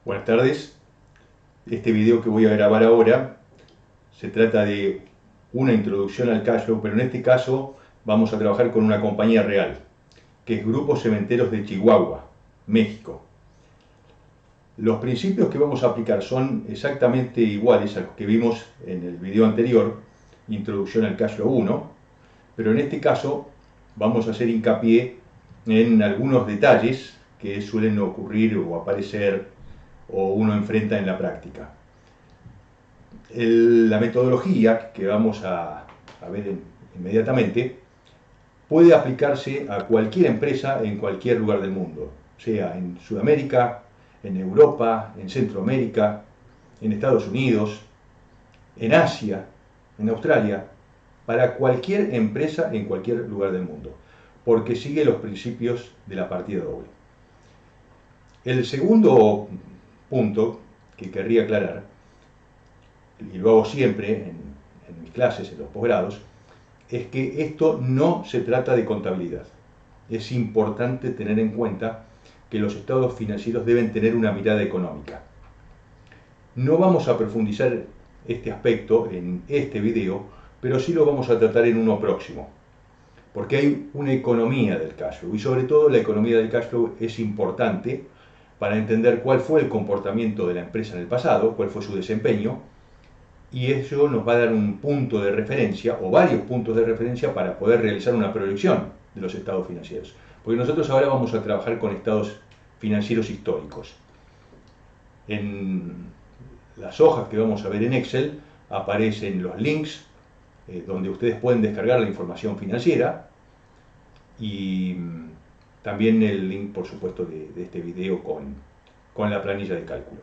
Buenas tardes. Este video que voy a grabar ahora se trata de una introducción al cash flow, pero en este caso vamos a trabajar con una compañía real, que es Grupo Cementeros de Chihuahua, México. Los principios que vamos a aplicar son exactamente iguales a los que vimos en el video anterior, Introducción al Cash Flow 1, pero en este caso vamos a hacer hincapié en algunos detalles que suelen ocurrir o aparecer o uno enfrenta en la práctica. La metodología que vamos a ver inmediatamente puede aplicarse a cualquier empresa en cualquier lugar del mundo, sea en Sudamérica, en Europa, en Centroamérica, en Estados Unidos, en Asia, en Australia, para cualquier empresa en cualquier lugar del mundo, porque sigue los principios de la partida doble. El segundo punto que querría aclarar, y lo hago siempre en mis clases, en los posgrados, es que esto no se trata de contabilidad. Es importante tener en cuenta que los estados financieros deben tener una mirada económica. No vamos a profundizar este aspecto en este video, pero sí lo vamos a tratar en uno próximo, porque hay una economía del cash flow y sobre todo la economía del cash flow es importante para entender cuál fue el comportamiento de la empresa en el pasado, cuál fue su desempeño, y eso nos va a dar un punto de referencia o varios puntos de referencia para poder realizar una proyección de los estados financieros. Porque nosotros ahora vamos a trabajar con estados financieros históricos. En las hojas que vamos a ver en Excel aparecen los links donde ustedes pueden descargar la información financiera y también el link, por supuesto, de este video con la planilla de cálculo.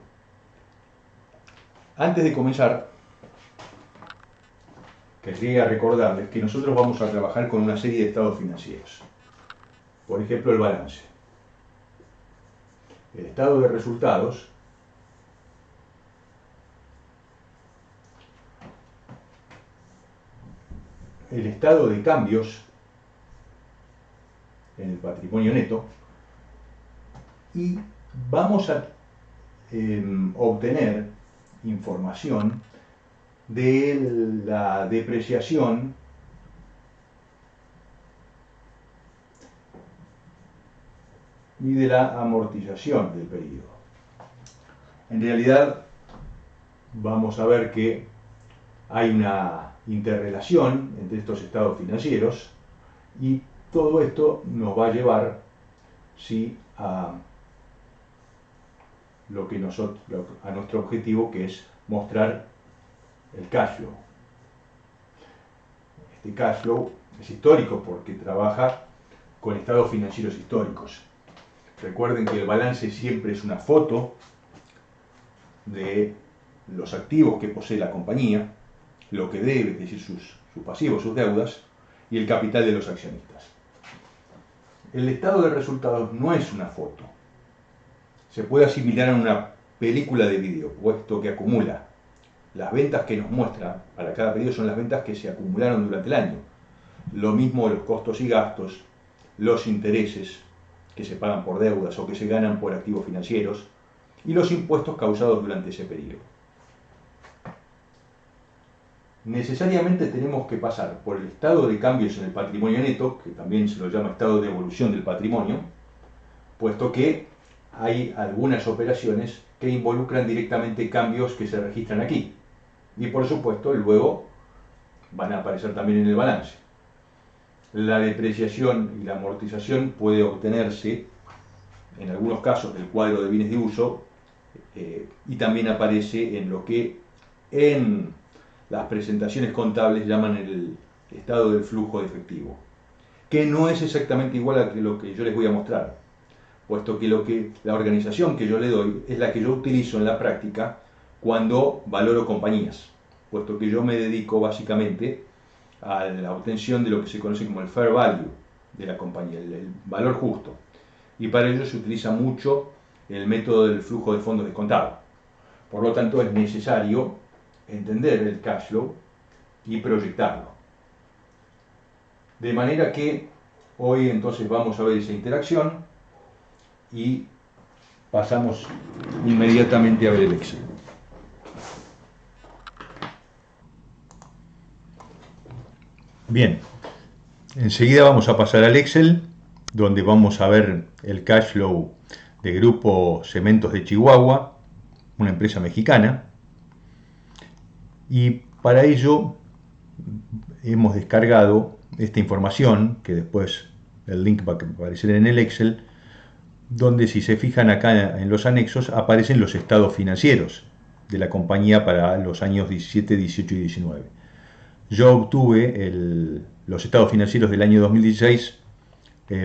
Antes de comenzar, querría recordarles que nosotros vamos a trabajar con una serie de estados financieros. Por ejemplo, el balance, el estado de resultados, el estado de cambios en el patrimonio neto y vamos a obtener información de la depreciación y de la amortización del periodo. En realidad vamos a ver que hay una interrelación entre estos estados financieros y todo esto nos va a llevar a a nuestro objetivo, que es mostrar el cash flow. Este cash flow es histórico porque trabaja con estados financieros históricos. Recuerden que el balance siempre es una foto de los activos que posee la compañía, lo que debe, es decir, sus pasivos, sus deudas, y el capital de los accionistas. El estado de resultados no es una foto. Se puede asimilar a una película de vídeo, puesto que acumula. Las ventas que nos muestra para cada periodo son las ventas que se acumularon durante el año. Lo mismo los costos y gastos, los intereses que se pagan por deudas o que se ganan por activos financieros y los impuestos causados durante ese periodo. Necesariamente tenemos que pasar por el estado de cambios en el patrimonio neto, que también se lo llama estado de evolución del patrimonio, puesto que hay algunas operaciones que involucran directamente cambios que se registran aquí. Y por supuesto luego van a aparecer también en el balance. La depreciación y la amortización puede obtenerse en algunos casos del cuadro de bienes de uso y también aparece en lo que en las presentaciones contables llaman el estado del flujo de efectivo, que no es exactamente igual a lo que yo les voy a mostrar, puesto que la organización que yo le doy es la que yo utilizo en la práctica cuando valoro compañías, puesto que yo me dedico básicamente a la obtención de lo que se conoce como el fair value de la compañía, el valor justo. Y para ello se utiliza mucho el método del flujo de fondos descontado. Por lo tanto, es necesario entender el cash flow y proyectarlo. De manera que hoy entonces vamos a ver esa interacción y pasamos inmediatamente a ver el Excel. Bien, enseguida vamos a pasar al Excel, donde vamos a ver el cash flow de Grupo Cementos de Chihuahua, una empresa mexicana. Y para ello hemos descargado esta información, que después el link va a aparecer en el Excel, donde si se fijan acá en los anexos aparecen los estados financieros de la compañía para los años 17, 18 y 19. Yo obtuve los estados financieros del año 2016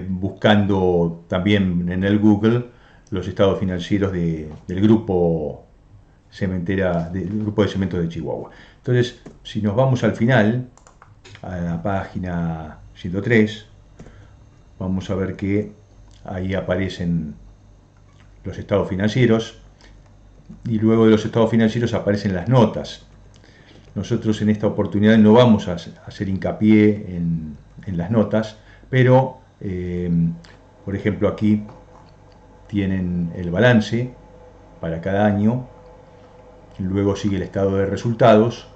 buscando también en el Google los estados financieros del grupo del grupo de cementos de Chihuahua. Entonces, si nos vamos al final, a la página 103, vamos a ver que ahí aparecen los estados financieros y luego de los estados financieros aparecen las notas. Nosotros en esta oportunidad no vamos a hacer hincapié en las notas, pero por ejemplo aquí tienen el balance para cada año, luego sigue el estado de resultados,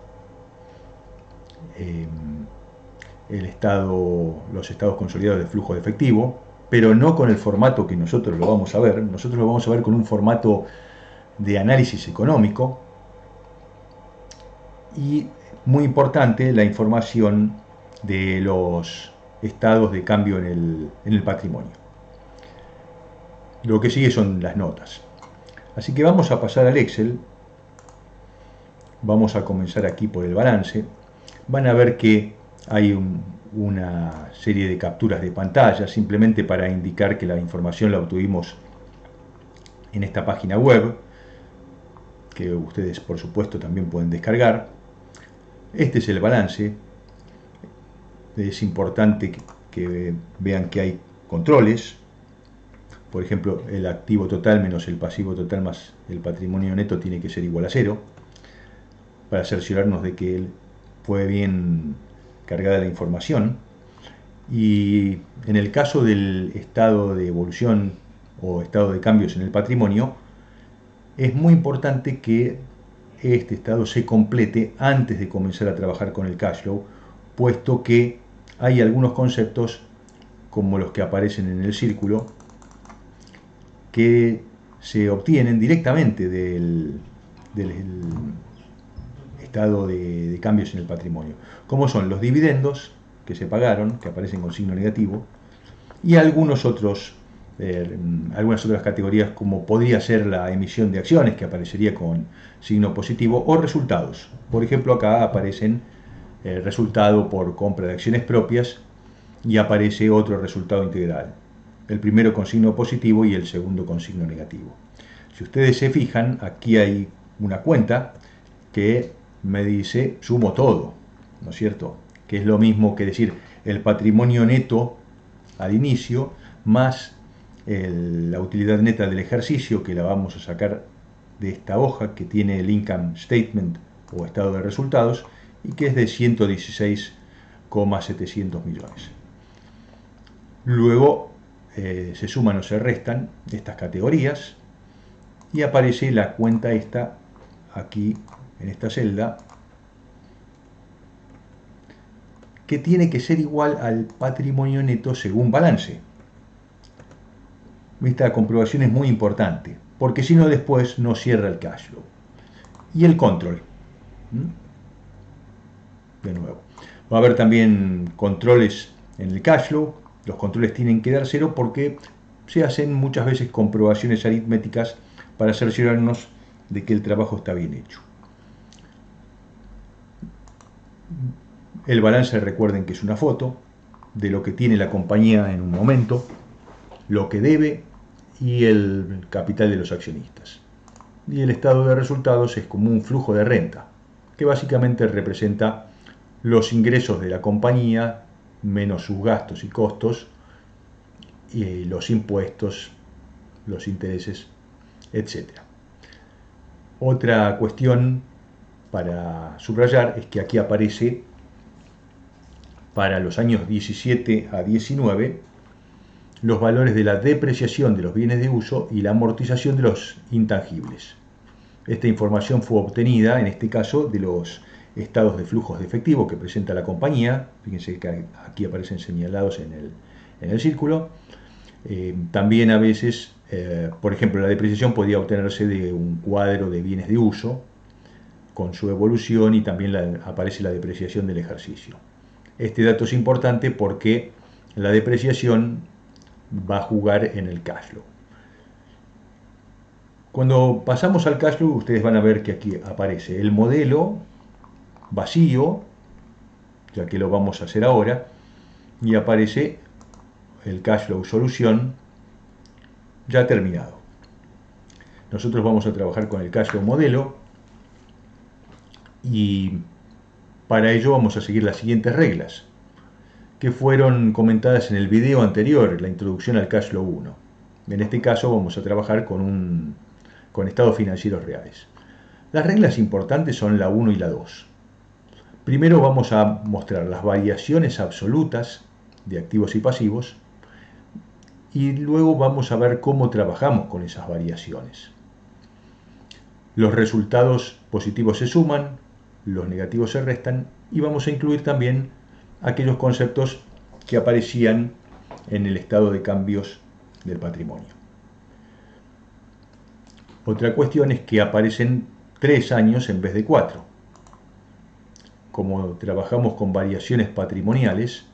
los estados consolidados de flujo de efectivo, pero no con el formato que nosotros lo vamos a ver. Nosotros lo vamos a ver con un formato de análisis económico y, muy importante, la información de los estados de cambio en el patrimonio. Lo que sigue son las notas. Así que vamos a pasar al Excel. Vamos a comenzar aquí por el balance. Van a ver que hay una serie de capturas de pantalla simplemente para indicar que la información la obtuvimos en esta página web, que ustedes por supuesto también pueden descargar. Este es el balance. Es importante que vean que hay controles. Por ejemplo, el activo total menos el pasivo total más el patrimonio neto tiene que ser igual a 0, para cerciorarnos de que fue bien cargada la información. Y en el caso del estado de evolución o estado de cambios en el patrimonio, es muy importante que este estado se complete antes de comenzar a trabajar con el cash flow, puesto que hay algunos conceptos, como los que aparecen en el círculo, que se obtienen directamente del estado de cambios en el patrimonio, como son los dividendos que se pagaron, que aparecen con signo negativo, y algunas otras categorías, como podría ser la emisión de acciones, que aparecería con signo positivo, o resultados. Por ejemplo, acá aparecen el resultado por compra de acciones propias y aparece otro resultado integral, el primero con signo positivo y el segundo con signo negativo. Si ustedes se fijan, aquí hay una cuenta que me dice sumo todo, ¿no es cierto? Que es lo mismo que decir el patrimonio neto al inicio más la utilidad neta del ejercicio, que la vamos a sacar de esta hoja que tiene el income statement o estado de resultados y que es de 116,700 millones. Luego se suman o se restan estas categorías y aparece la cuenta esta aquí en esta celda, que tiene que ser igual al patrimonio neto según balance. Esta comprobación es muy importante, porque si no después no cierra el cash flow. Y el control. De nuevo. Va a haber también controles en el cash flow. Los controles tienen que dar 0 porque se hacen muchas veces comprobaciones aritméticas para cerciorarnos de que el trabajo está bien hecho. El balance, recuerden que es una foto de lo que tiene la compañía en un momento, lo que debe y el capital de los accionistas. Y el estado de resultados es como un flujo de renta, que básicamente representa los ingresos de la compañía menos sus gastos y costos, y los impuestos, los intereses, etc. Otra cuestión para subrayar es que aquí aparece para los años 17 a 19 los valores de la depreciación de los bienes de uso y la amortización de los intangibles. Esta información fue obtenida, en este caso, de los estados de flujos de efectivo que presenta la compañía. Fíjense que aquí aparecen señalados en el círculo. También a veces, por ejemplo, la depreciación podía obtenerse de un cuadro de bienes de uso con su evolución, y también aparece la depreciación del ejercicio. Este dato es importante porque la depreciación va a jugar en el cash flow. Cuando pasamos al cash flow, ustedes van a ver que aquí aparece el modelo vacío, ya que lo vamos a hacer ahora, y aparece el cash flow solución ya terminado. Nosotros vamos a trabajar con el cash flow modelo, y para ello vamos a seguir las siguientes reglas que fueron comentadas en el video anterior, la introducción al cash flow 1. En este caso vamos a trabajar con estados financieros reales. Las reglas importantes son la 1 y la 2. Primero vamos a mostrar las variaciones absolutas de activos y pasivos, y luego vamos a ver cómo trabajamos con esas variaciones. Los resultados positivos se suman, los negativos se restan, y vamos a incluir también aquellos conceptos que aparecían en el estado de cambios del patrimonio. Otra cuestión es que aparecen 3 años en vez de 4. Como trabajamos con variaciones patrimoniales,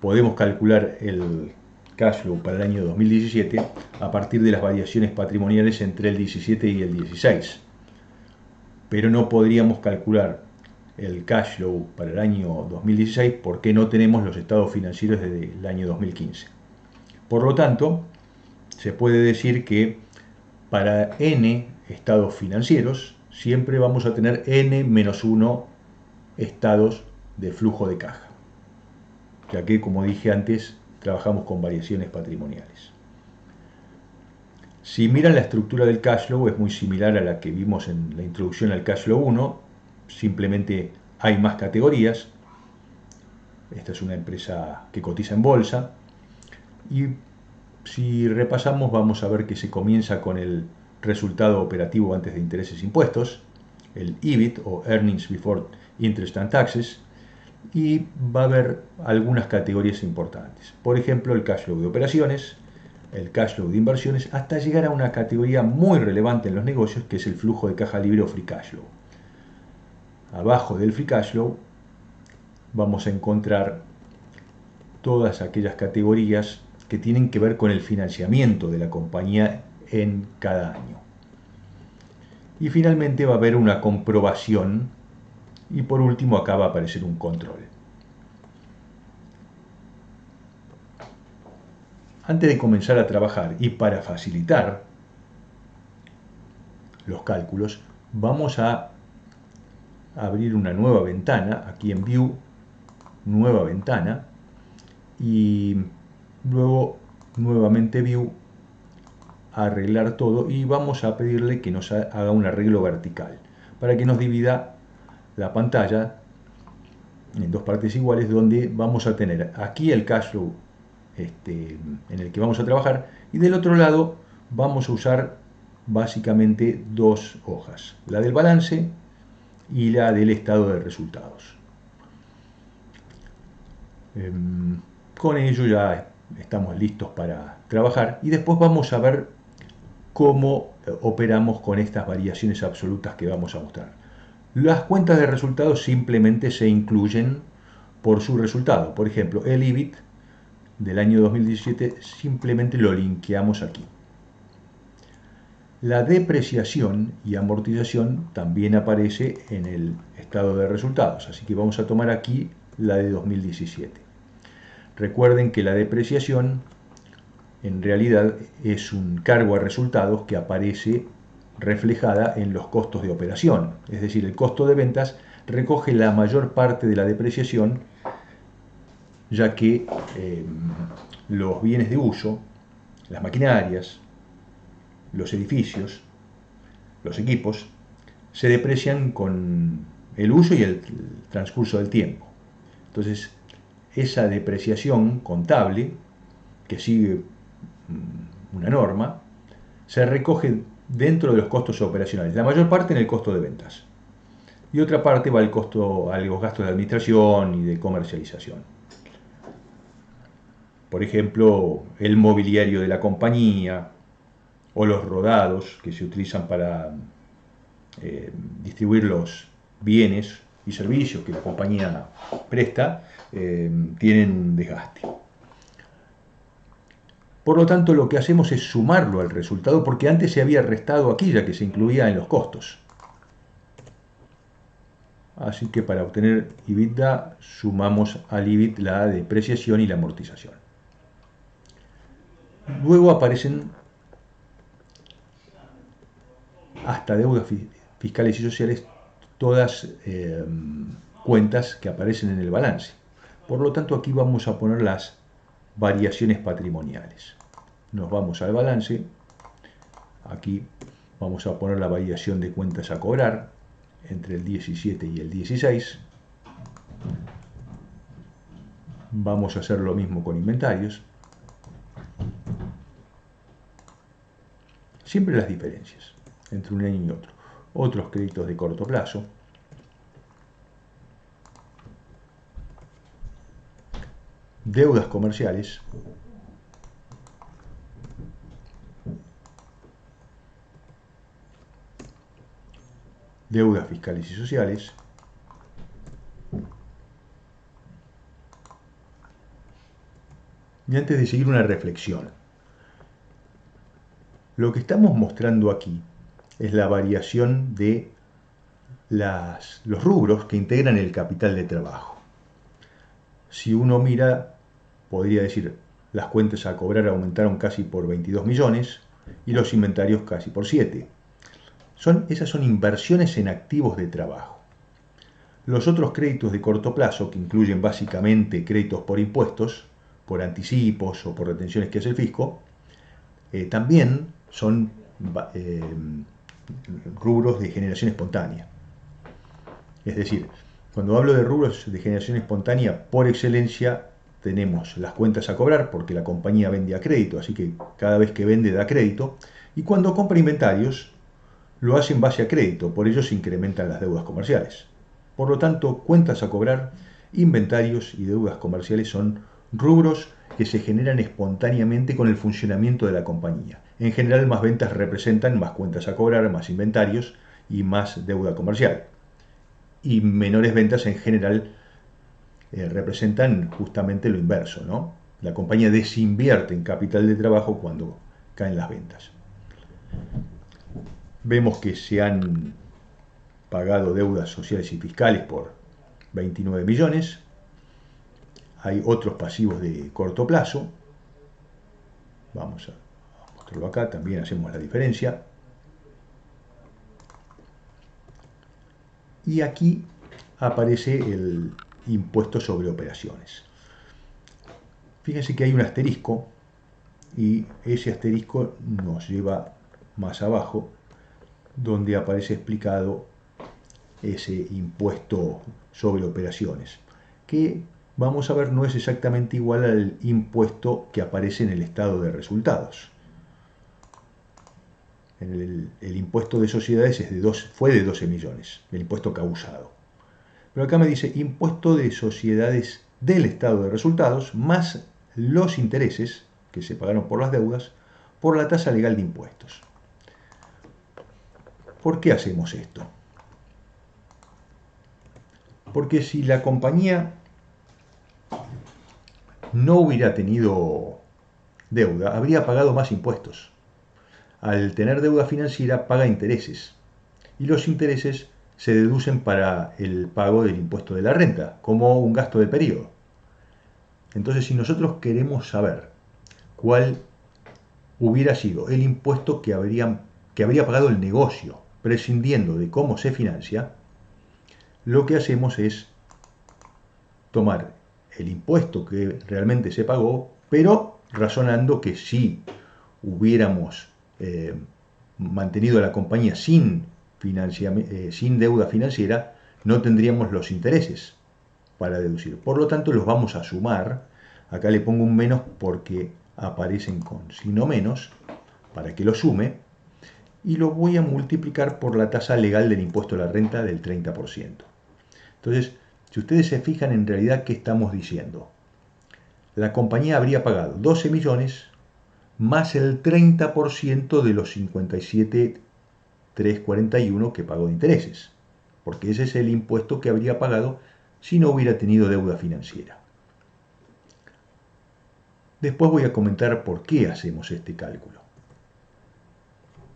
podemos calcular el cash flow para el año 2017 a partir de las variaciones patrimoniales entre el 17 y el 16. Pero no podríamos calcular el cash flow para el año 2016 porque no tenemos los estados financieros desde el año 2015. Por lo tanto, se puede decir que para n estados financieros siempre vamos a tener n-1 estados de flujo de caja, ya que, como dije antes, trabajamos con variaciones patrimoniales. Si miran la estructura del cash flow, es muy similar a la que vimos en la introducción al cash flow 1, simplemente hay más categorías. Esta es una empresa que cotiza en bolsa, y si repasamos vamos a ver que se comienza con el resultado operativo antes de intereses e impuestos, el EBIT o Earnings Before Interest and Taxes, y va a haber algunas categorías importantes. Por ejemplo, el cash flow de operaciones, el cash flow de inversiones, hasta llegar a una categoría muy relevante en los negocios, que es el flujo de caja libre o free cash flow. Abajo del free cash flow vamos a encontrar todas aquellas categorías que tienen que ver con el financiamiento de la compañía en cada año. Y finalmente va a haber una comprobación, y por último acá va a aparecer un control. Antes de comenzar a trabajar y para facilitar los cálculos, vamos a abrir una nueva ventana, aquí en View, nueva ventana, y luego nuevamente View, arreglar todo, y vamos a pedirle que nos haga un arreglo vertical para que nos divida la pantalla en dos partes iguales, donde vamos a tener aquí el cash flow en el que vamos a trabajar, y del otro lado vamos a usar básicamente dos hojas, la del balance y la del estado de resultados. Con ello ya estamos listos para trabajar, y después vamos a ver cómo operamos con estas variaciones absolutas que vamos a mostrar. Las cuentas de resultados simplemente se incluyen por su resultado. Por ejemplo, el EBIT del año 2017 simplemente lo linkeamos aquí. La depreciación y amortización también aparece en el estado de resultados, así que vamos a tomar aquí la de 2017. Recuerden que la depreciación en realidad es un cargo a resultados que aparece reflejada en los costos de operación, es decir, el costo de ventas recoge la mayor parte de la depreciación, ya que los bienes de uso, las maquinarias, los edificios, los equipos, se deprecian con el uso y el transcurso del tiempo. Entonces, esa depreciación contable, que sigue una norma, se recoge dentro de los costos operacionales, la mayor parte en el costo de ventas, y otra parte va al costo, a los gastos de administración y de comercialización. Por ejemplo, el mobiliario de la compañía o los rodados que se utilizan para distribuir los bienes y servicios que la compañía presta, tienen un desgaste. Por lo tanto, lo que hacemos es sumarlo al resultado, porque antes se había restado aquella que se incluía en los costos. Así que para obtener EBITDA sumamos al EBIT la depreciación y la amortización. Luego aparecen hasta deudas fiscales y sociales, todas cuentas que aparecen en el balance. Por lo tanto, aquí vamos a poner las variaciones patrimoniales. Nos vamos al balance. Aquí vamos a poner la variación de cuentas a cobrar entre el 17 y el 16. Vamos a hacer lo mismo con inventarios. Siempre las diferencias entre un año y otro. Otros créditos de corto plazo. Deudas comerciales. Deudas fiscales y sociales. Y antes de seguir, una reflexión. Lo que estamos mostrando aquí es la variación de los rubros que integran el capital de trabajo. Si uno mira, podría decir, las cuentas a cobrar aumentaron casi por 22 millones y los inventarios casi por 7. Esas son inversiones en activos de trabajo. Los otros créditos de corto plazo, que incluyen básicamente créditos por impuestos, por anticipos o por retenciones que hace el fisco, también son rubros de generación espontánea. Es decir, cuando hablo de rubros de generación espontánea, por excelencia tenemos las cuentas a cobrar, porque la compañía vende a crédito, así que cada vez que vende da crédito, y cuando compra inventarios, lo hace en base a crédito, por ello se incrementan las deudas comerciales. Por lo tanto, cuentas a cobrar, inventarios y deudas comerciales son rubros que se generan espontáneamente con el funcionamiento de la compañía. En general, más ventas representan más cuentas a cobrar, más inventarios y más deuda comercial. Y menores ventas en general representan justamente lo inverso, ¿no? La compañía desinvierte en capital de trabajo cuando caen las ventas. Vemos que se han pagado deudas sociales y fiscales por 29 millones. Hay otros pasivos de corto plazo. Vamos a mostrarlo acá, también hacemos la diferencia. Y aquí aparece el impuesto sobre operaciones. Fíjense que hay un asterisco y ese asterisco nos lleva más abajo, donde aparece explicado ese impuesto sobre operaciones, que vamos a ver no es exactamente igual al impuesto que aparece en el estado de resultados. El impuesto de sociedades fue de 12 millones, el impuesto causado. Pero acá me dice impuesto de sociedades del estado de resultados más los intereses que se pagaron por las deudas por la tasa legal de impuestos. ¿Por qué hacemos esto? Porque si la compañía no hubiera tenido deuda, habría pagado más impuestos. Al tener deuda financiera, paga intereses. Y los intereses se deducen para el pago del impuesto de la renta, como un gasto de periodo. Entonces, si nosotros queremos saber cuál hubiera sido el impuesto que habría pagado el negocio, prescindiendo de cómo se financia, lo que hacemos es tomar el impuesto que realmente se pagó, pero razonando que si hubiéramos mantenido a la compañía sin deuda financiera, no tendríamos los intereses para deducir. Por lo tanto, los vamos a sumar. Acá le pongo un menos porque aparecen con signo menos para que lo sume y lo voy a multiplicar por la tasa legal del impuesto a la renta del 30%. Entonces, si ustedes se fijan en realidad qué estamos diciendo, la compañía habría pagado 12 millones más el 30% de los 57.341 que pagó de intereses, porque ese es el impuesto que habría pagado si no hubiera tenido deuda financiera. Después voy a comentar por qué hacemos este cálculo.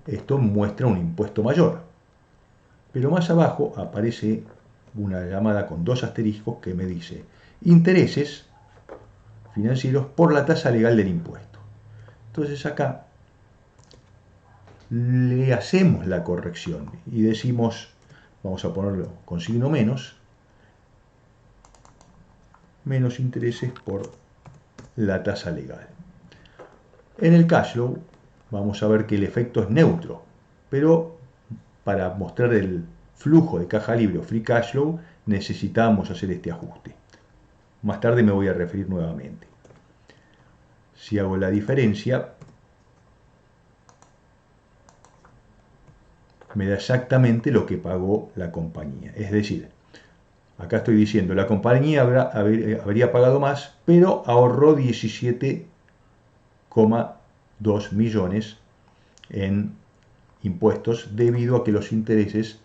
Esto muestra un impuesto mayor, pero más abajo aparece una llamada con dos asteriscos que me dice intereses financieros por la tasa legal del impuesto. Entonces acá le hacemos la corrección y decimos, vamos a ponerlo con signo menos intereses por la tasa legal. En el cash flow vamos a ver que el efecto es neutro, pero para mostrar el flujo de caja libre o free cash flow necesitamos hacer este ajuste. Más tarde me voy a referir nuevamente. Si hago la diferencia, me da exactamente lo que pagó la compañía. Es decir, acá estoy diciendo, la compañía habría pagado más, pero ahorró 17,2 millones en impuestos debido a que los intereses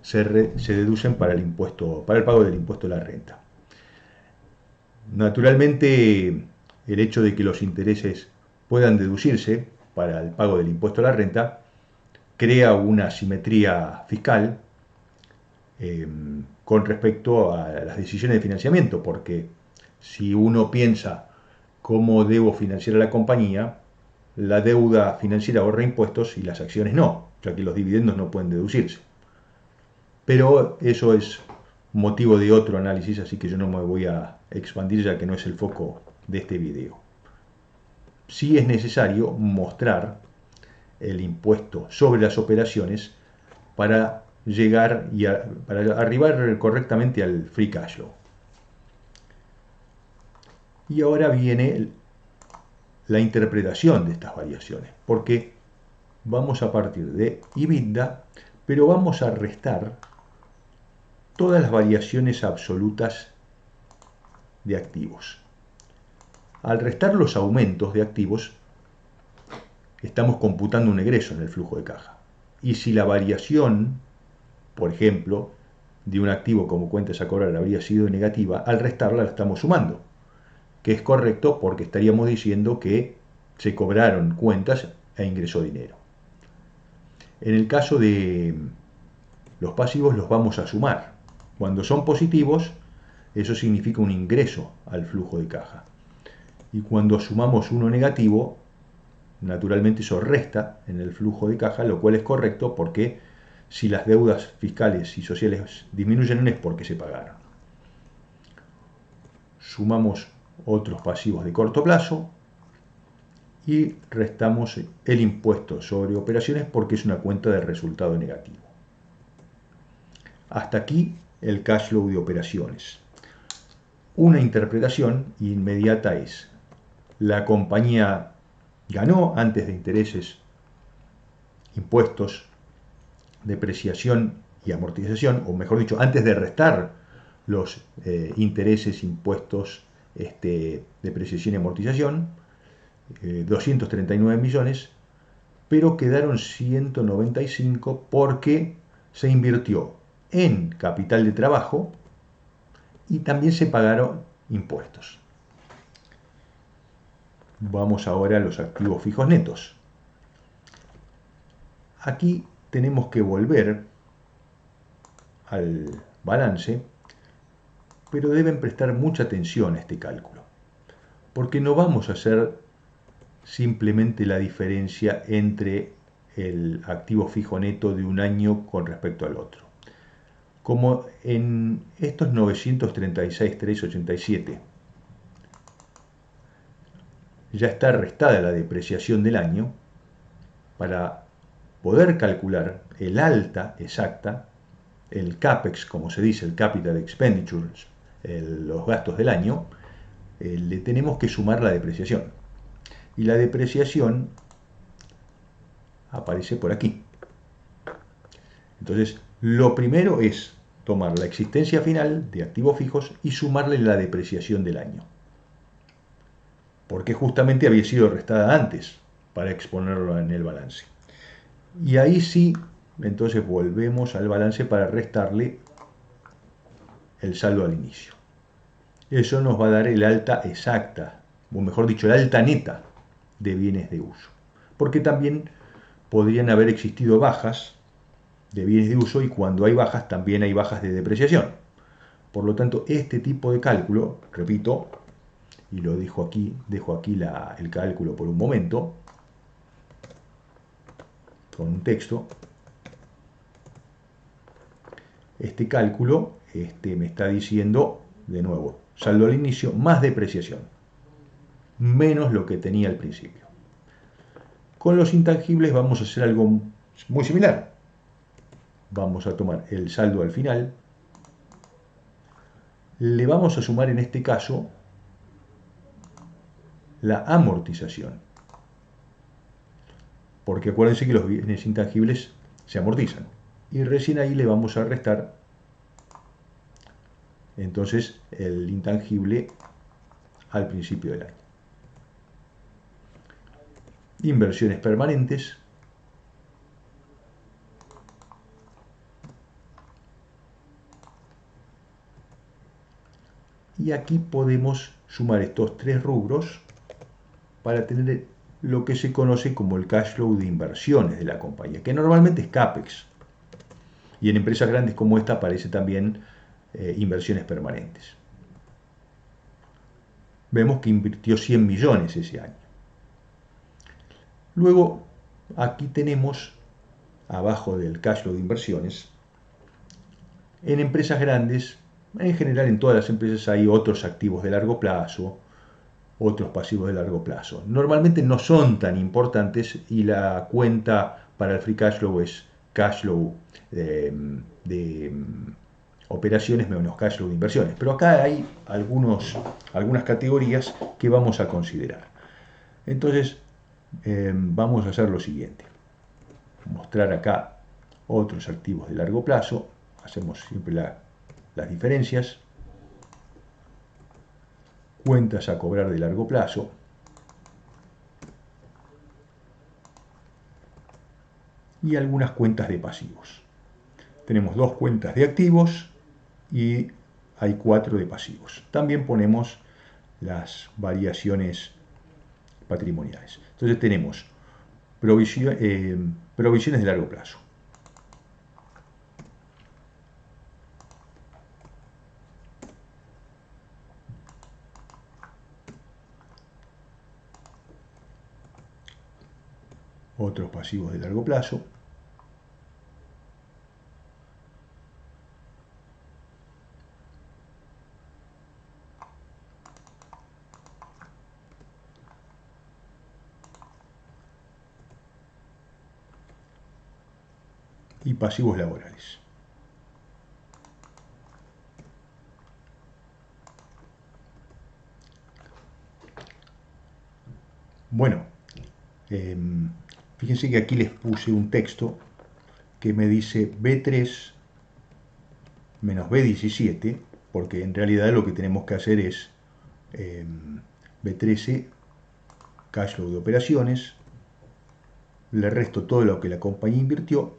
se deducen para el pago del impuesto a la renta. Naturalmente, el hecho de que los intereses puedan deducirse para el pago del impuesto a la renta crea una asimetría fiscal con respecto a las decisiones de financiamiento, porque si uno piensa cómo debo financiar a la compañía, la deuda financiera ahorra impuestos y las acciones no, ya que los dividendos no pueden deducirse. Pero eso es motivo de otro análisis, así que yo no me voy a expandir ya que no es el foco de este video. Sí es necesario mostrar el impuesto sobre las operaciones para llegar y para arribar correctamente al free cash flow. Y ahora viene la interpretación de estas variaciones, porque vamos a partir de EBITDA, pero vamos a restar todas las variaciones absolutas de activos. Al restar los aumentos de activos, estamos computando un egreso en el flujo de caja. Y si la variación, por ejemplo, de un activo como cuentas a cobrar habría sido negativa, al restarla la estamos sumando, que es correcto porque estaríamos diciendo que se cobraron cuentas e ingresó dinero. En el caso de los pasivos los vamos a sumar. Cuando son positivos, eso significa un ingreso al flujo de caja. Y cuando sumamos uno negativo, naturalmente eso resta en el flujo de caja, lo cual es correcto porque si las deudas fiscales y sociales disminuyen es porque se pagaron. Sumamos otros pasivos de corto plazo y restamos el impuesto sobre operaciones porque es una cuenta de resultado negativo. Hasta aquí el cash flow de operaciones. Una interpretación inmediata es: la compañía ganó antes de intereses, impuestos, depreciación y amortización, o mejor dicho, antes de restar los intereses, impuestos, depreciación y amortización, 239 millones, pero quedaron 195 porque se invirtió en capital de trabajo y también se pagaron impuestos. Vamos ahora a los activos fijos netos. Aquí tenemos que volver al balance, pero deben prestar mucha atención a este cálculo, porque no vamos a hacer simplemente la diferencia entre el activo fijo neto de un año con respecto al otro. Como en estos 936.387 ya está restada la depreciación del año, para poder calcular el alta exacta, el CAPEX, como se dice, el Capital Expenditures, los gastos del año, le tenemos que sumar la depreciación. y la depreciación aparece por aquí. Entonces, lo primero es tomar la existencia final de activos fijos y sumarle la depreciación del año, porque justamente había sido restada antes para exponerlo en el balance. Y ahí sí, entonces volvemos al balance para restarle el saldo al inicio. Eso nos va a dar el alta exacta, o mejor dicho, el alta neta de bienes de uso. Porque también podrían haber existido bajas de bienes de uso y cuando hay bajas también hay bajas de depreciación. Por lo tanto, este tipo de cálculo, repito, y lo dejo aquí el cálculo por un momento, con un texto, este cálculo me está diciendo, de nuevo, saldo al inicio más depreciación, menos lo que tenía al principio. Con los intangibles vamos a hacer algo muy similar. Vamos a tomar el saldo al final, le vamos a sumar en este caso la amortización, porque acuérdense que los bienes intangibles se amortizan, y recién ahí le vamos a restar entonces el intangible al principio del año. Inversiones permanentes, y aquí podemos sumar estos tres rubros para tener lo que se conoce como el cash flow de inversiones de la compañía, que normalmente es CAPEX, y en empresas grandes como esta aparece también inversiones permanentes. Vemos que invirtió 100 millones ese año. Luego, aquí tenemos, abajo del cash flow de inversiones, en empresas grandes, en general en todas las empresas hay otros activos de largo plazo, otros pasivos de largo plazo. Normalmente no son tan importantes y la cuenta para el free cash flow es cash flow de operaciones menos cash flow de inversiones. Pero acá hay algunas categorías que vamos a considerar. Entonces, vamos a hacer lo siguiente. Mostrar acá otros activos de largo plazo. Hacemos siempre las diferencias. Cuentas a cobrar de largo plazo. Y algunas cuentas de pasivos. Tenemos dos cuentas de activos y hay 4 de pasivos. También ponemos las variaciones patrimoniales. Entonces tenemos provisiones de largo plazo. Otros pasivos de largo plazo. Y pasivos laborales. Bueno, fíjense que aquí les puse un texto que me dice B3 menos B17, porque en realidad lo que tenemos que hacer es B13, cash flow de operaciones, le resto todo lo que la compañía invirtió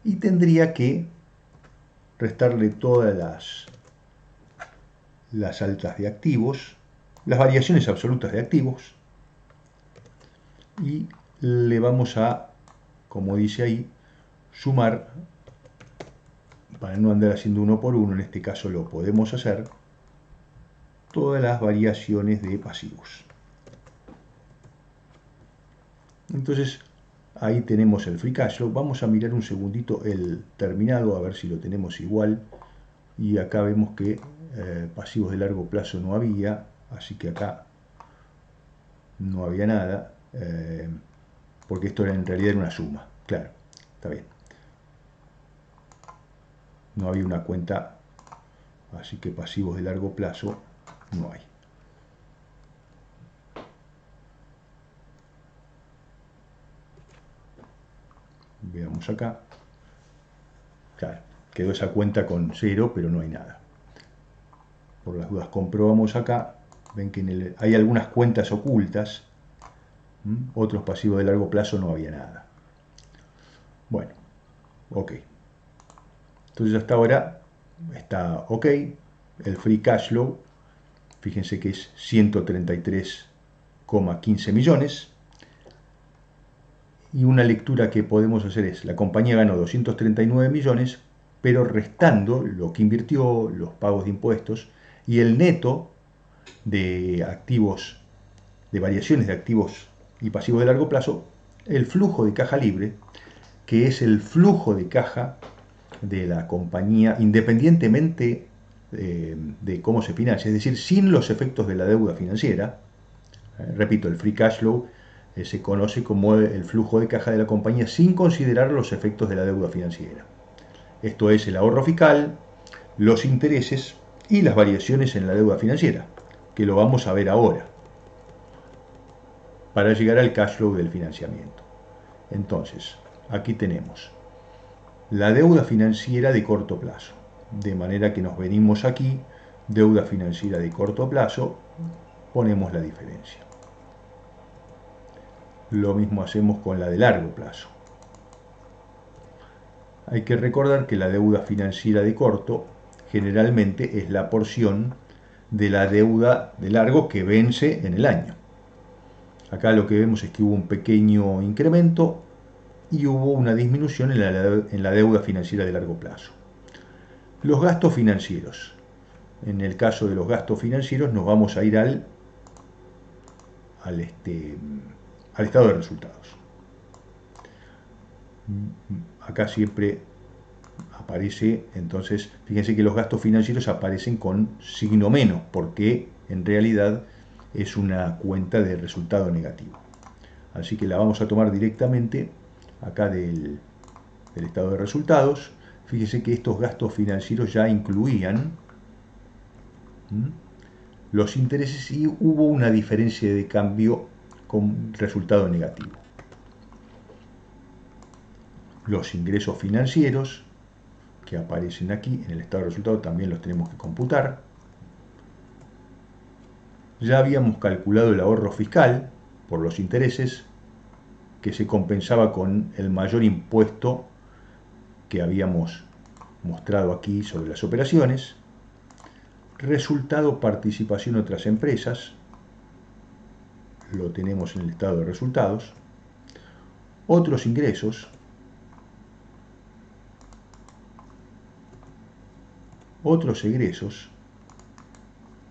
y tendría que restarle todas las altas de activos, las variaciones absolutas de activos, y le vamos a, como dice ahí, sumar, para no andar haciendo uno por uno, en este caso lo podemos hacer, todas las variaciones de pasivos. Entonces, ahí tenemos el free cash flow. Vamos a mirar un segundito el terminado, a ver si lo tenemos igual. Y acá vemos que pasivos de largo plazo no había, así que acá no había nada, porque esto en realidad era una suma. Claro, está bien. No había una cuenta, así que pasivos de largo plazo no hay. Veamos acá. Claro, quedó esa cuenta con 0, pero no hay nada. Por las dudas comprobamos acá. Ven que hay algunas cuentas ocultas. Otros pasivos de largo plazo no había nada. Bueno, ok. Entonces hasta ahora está ok. El free cash flow, fíjense que es 133,15 millones. Y una lectura que podemos hacer es, la compañía ganó 239 millones, pero restando lo que invirtió, los pagos de impuestos y el neto de activos, de variaciones de activos y pasivos de largo plazo, el flujo de caja libre, que es el flujo de caja de la compañía independientemente de cómo se financia, es decir, sin los efectos de la deuda financiera. Repito, el free cash flow se conoce como el flujo de caja de la compañía sin considerar los efectos de la deuda financiera. Esto es el ahorro fiscal, los intereses y las variaciones en la deuda financiera, que lo vamos a ver ahora, para llegar al cash flow del financiamiento. Entonces, aquí tenemos la deuda financiera de corto plazo, de manera que nos venimos aquí, deuda financiera de corto plazo, ponemos la diferencia. Lo mismo hacemos con la de largo plazo. Hay que recordar que la deuda financiera de corto generalmente es la porción de la deuda de largo que vence en el año. Acá lo que vemos es que hubo un pequeño incremento y hubo una disminución en la deuda financiera de largo plazo. Los gastos financieros. En el caso de los gastos financieros nos vamos a ir al estado de resultados. Acá siempre aparece, entonces, fíjense que los gastos financieros aparecen con signo menos, porque en realidad es una cuenta de resultado negativo. Así que la vamos a tomar directamente acá del estado de resultados. Fíjense que estos gastos financieros ya incluían los intereses y hubo una diferencia de cambio con resultado negativo. Los ingresos financieros que aparecen aquí en el estado de resultados también los tenemos que computar. Ya habíamos calculado el ahorro fiscal por los intereses, que se compensaba con el mayor impuesto que habíamos mostrado aquí sobre las operaciones. Resultado participación en otras empresas, lo tenemos en el estado de resultados. Otros ingresos, otros egresos,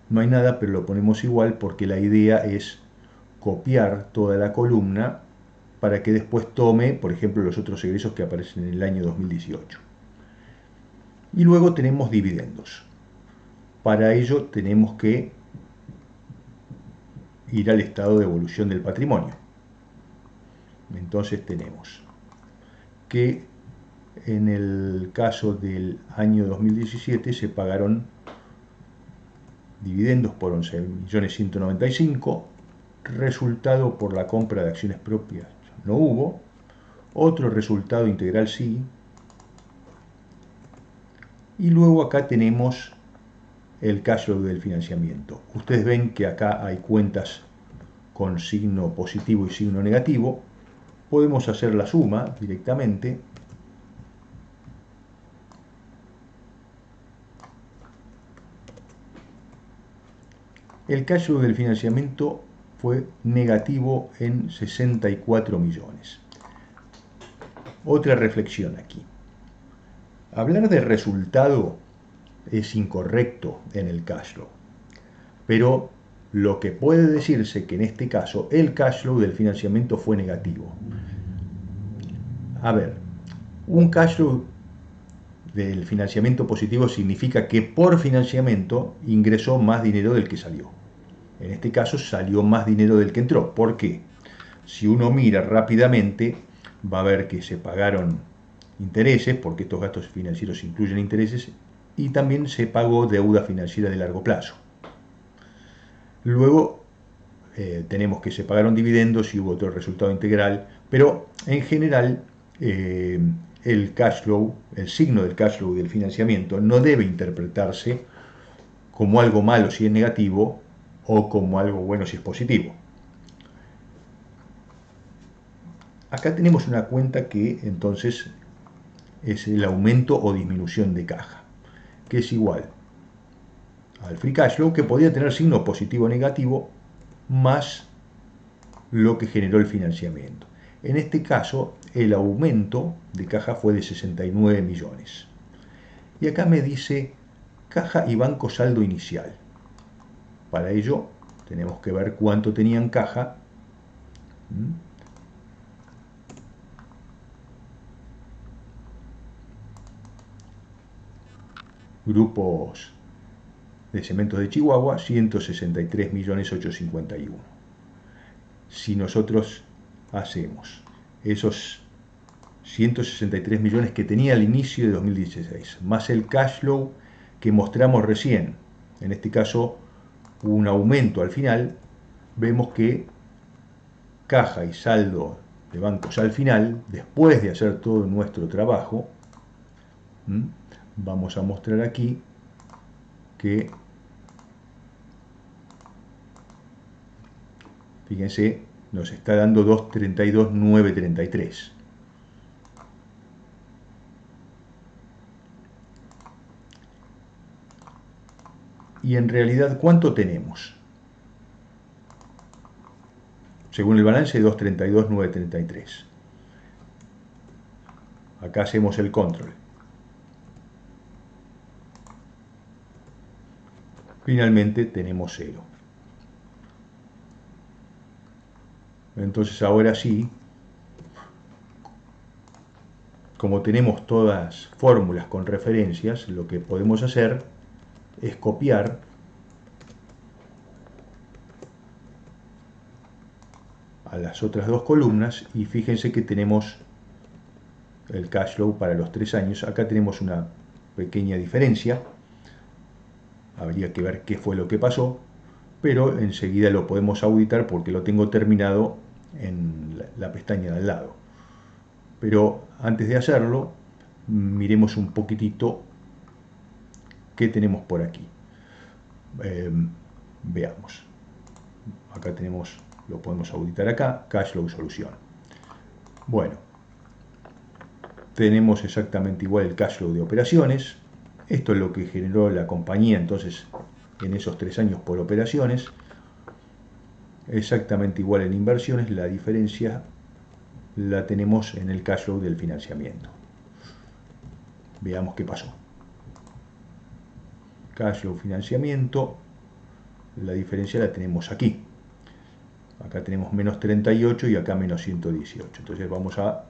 no hay nada, pero lo ponemos igual porque la idea es copiar toda la columna para que después tome, por ejemplo, los otros egresos que aparecen en el año 2018. Y luego tenemos dividendos. Para ello tenemos que ir al estado de evolución del patrimonio. Entonces tenemos que en el caso del año 2017 se pagaron dividendos por 11.195.000, resultado por la compra de acciones propias no hubo, otro resultado integral sí, y luego acá tenemos el cash flow del financiamiento. Ustedes ven que acá hay cuentas con signo positivo y signo negativo. Podemos hacer la suma directamente. El cash flow del financiamiento fue negativo en 64 millones. Otra reflexión aquí. Hablar de resultado es incorrecto en el cash flow, pero lo que puede decirse que en este caso el cash flow del financiamiento fue negativo. A ver, un cash flow del financiamiento positivo significa que por financiamiento ingresó más dinero del que salió. En este caso salió más dinero del que entró. ¿Por qué? Si uno mira rápidamente, va a ver que se pagaron intereses, porque estos gastos financieros incluyen intereses, y también se pagó deuda financiera de largo plazo. Luego tenemos que se pagaron dividendos y hubo otro resultado integral, pero en general el cash flow, el signo del cash flow del financiamiento, no debe interpretarse como algo malo si es negativo o como algo bueno si es positivo. Acá tenemos una cuenta que entonces es el aumento o disminución de caja, que es igual al free cash flow, que podría tener signo positivo o negativo, más lo que generó el financiamiento. En este caso, el aumento de caja fue de 69 millones. Y acá me dice caja y banco saldo inicial. Para ello, tenemos que ver cuánto tenía en caja. Grupos de Cementos de Chihuahua, 163.851.000. Si nosotros hacemos esos 163 millones que tenía al inicio de 2016, más el cash flow que mostramos recién, en este caso un aumento al final, vemos que caja y saldo de bancos al final, después de hacer todo nuestro trabajo, vamos a mostrar aquí que, fíjense, nos está dando 232.933. Y en realidad, ¿cuánto tenemos? Según el balance, 232.933. Acá hacemos el control. Finalmente tenemos 0. Entonces ahora sí, como tenemos todas fórmulas con referencias, lo que podemos hacer es copiar a las otras dos columnas y fíjense que tenemos el cash flow para los 3 años. Acá tenemos una pequeña diferencia, habría que ver qué fue lo que pasó, pero enseguida lo podemos auditar porque lo tengo terminado en la pestaña de al lado. Pero antes de hacerlo, miremos un poquitito qué tenemos por aquí. Veamos. Acá tenemos, lo podemos auditar acá, cash flow solución. Bueno, tenemos exactamente igual el cash flow de operaciones. Esto es lo que generó la compañía entonces en esos 3 años por operaciones. Exactamente igual en inversiones, la diferencia la tenemos en el cash flow del financiamiento. Veamos qué pasó. Cash flow financiamiento, la diferencia la tenemos aquí. Acá tenemos menos 38 y acá menos 118. Entonces vamos a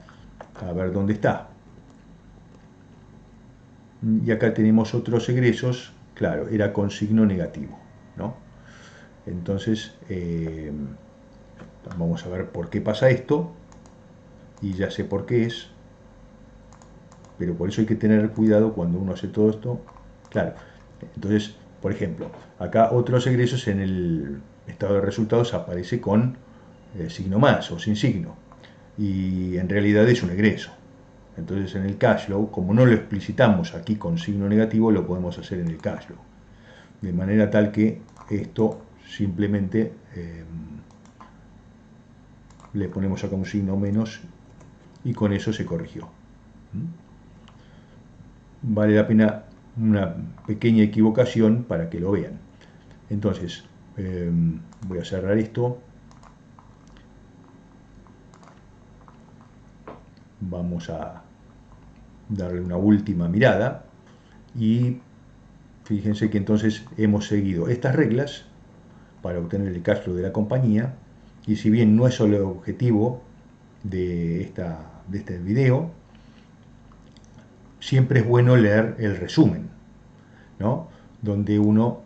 ver dónde está. Y acá tenemos otros egresos, claro, era con signo negativo, ¿no? Entonces, vamos a ver por qué pasa esto, y ya sé por qué es, pero por eso hay que tener cuidado cuando uno hace todo esto. Claro, entonces, por ejemplo, acá otros egresos en el estado de resultados aparece con signo más o sin signo, y en realidad es un egreso. Entonces en el cash flow, como no lo explicitamos aquí con signo negativo, lo podemos hacer en el cash flow. De manera tal que esto simplemente le ponemos acá un signo menos y con eso se corrigió. Vale la pena una pequeña equivocación para que lo vean. Entonces, voy a cerrar esto. Vamos a darle una última mirada y fíjense que entonces hemos seguido estas reglas para obtener el cash flow de la compañía, y si bien no es solo el objetivo de este video, siempre es bueno leer el resumen, ¿no? Donde uno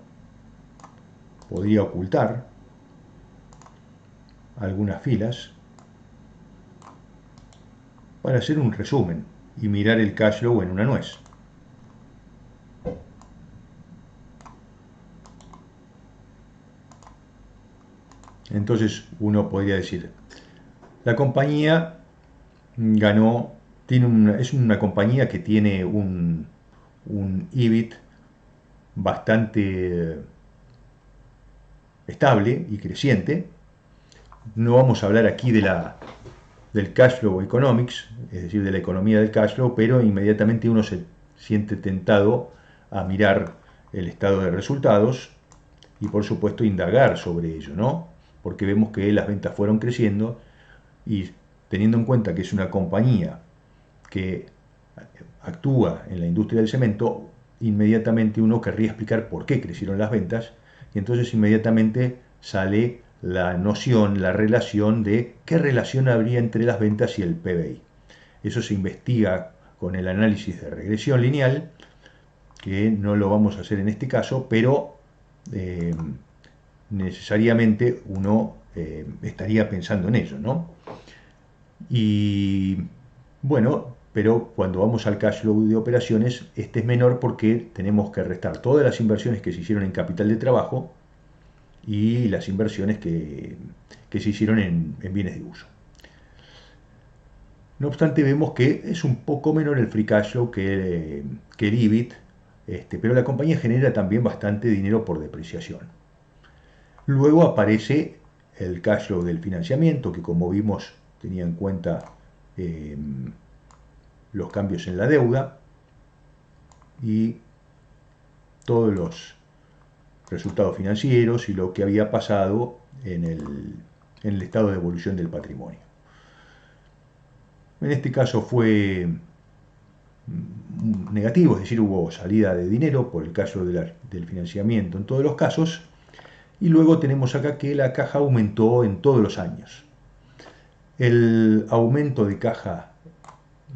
podría ocultar algunas filas para hacer un resumen y mirar el cash flow en una nuez. Entonces uno podría decir, la compañía ganó es una compañía que tiene un EBIT bastante estable y creciente. No vamos a hablar aquí del cash flow economics, es decir, de la economía del cash flow, pero inmediatamente uno se siente tentado a mirar el estado de resultados y por supuesto indagar sobre ello, ¿no? Porque vemos que las ventas fueron creciendo y teniendo en cuenta que es una compañía que actúa en la industria del cemento, inmediatamente uno querría explicar por qué crecieron las ventas y entonces inmediatamente sale la noción, la relación de qué relación habría entre las ventas y el PBI. Eso se investiga con el análisis de regresión lineal, que no lo vamos a hacer en este caso, pero necesariamente uno estaría pensando en ello, ¿no? Y bueno, pero cuando vamos al cash flow de operaciones, este es menor porque tenemos que restar todas las inversiones que se hicieron en capital de trabajo y las inversiones que se hicieron en bienes de uso. No obstante, vemos que es un poco menor el free cash flow que el EBIT, pero la compañía genera también bastante dinero por depreciación. Luego aparece el cash flow del financiamiento, que como vimos tenía en cuenta los cambios en la deuda y todos los resultados financieros y lo que había pasado en el estado de evolución del patrimonio. En este caso fue negativo, es decir, hubo salida de dinero por el caso del financiamiento en todos los casos, y luego tenemos acá que la caja aumentó en todos los años. El aumento de caja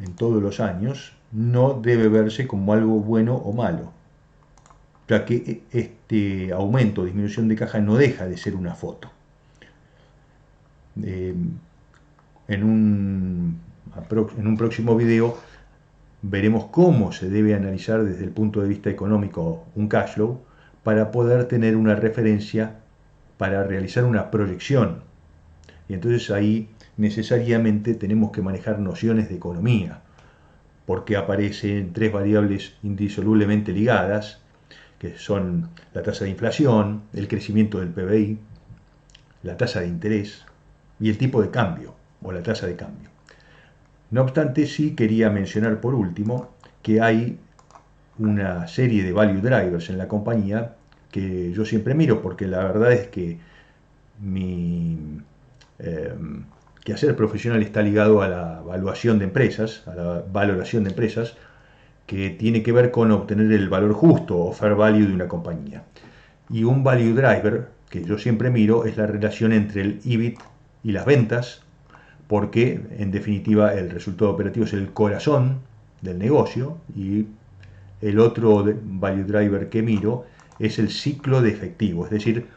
en todos los años no debe verse como algo bueno o malo, ya que este aumento o disminución de caja no deja de ser una foto. En un próximo video veremos cómo se debe analizar desde el punto de vista económico un cash flow para poder tener una referencia para realizar una proyección. Y entonces ahí necesariamente tenemos que manejar nociones de economía, porque aparecen tres variables indisolublemente ligadas, que son la tasa de inflación, el crecimiento del PBI, la tasa de interés y el tipo de cambio o la tasa de cambio. No obstante, sí quería mencionar por último que hay una serie de value drivers en la compañía que yo siempre miro, porque la verdad es que mi quehacer profesional está ligado a la evaluación de empresas, a la valoración de empresas, que tiene que ver con obtener el valor justo o fair value de una compañía. Y un value driver que yo siempre miro es la relación entre el EBIT y las ventas, porque en definitiva el resultado operativo es el corazón del negocio, y el otro value driver que miro es el ciclo de efectivo, es decir,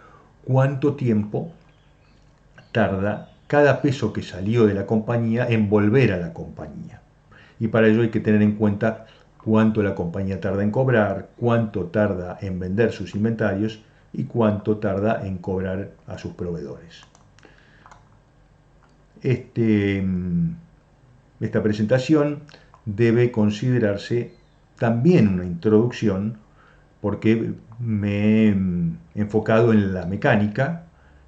cuánto tiempo tarda cada peso que salió de la compañía en volver a la compañía. Y para ello hay que tener en cuenta cuánto la compañía tarda en cobrar, cuánto tarda en vender sus inventarios y cuánto tarda en cobrar a sus proveedores. Esta presentación debe considerarse también una introducción, porque me he enfocado en la mecánica,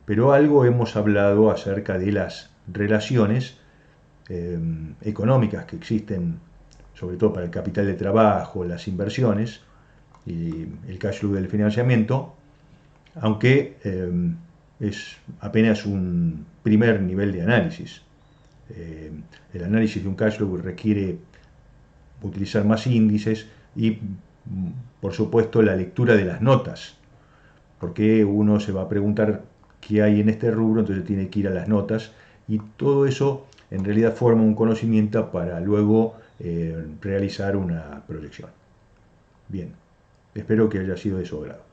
pero algo hemos hablado acerca de las relaciones económicas que existen, sobre todo para el capital de trabajo, las inversiones y el cash flow del financiamiento, aunque es apenas un primer nivel de análisis. El análisis de un cash flow requiere utilizar más índices y, por supuesto, la lectura de las notas, porque uno se va a preguntar qué hay en este rubro, entonces tiene que ir a las notas, y todo eso en realidad forma un conocimiento para luego realizar una proyección. Bien, espero que haya sido de su agrado.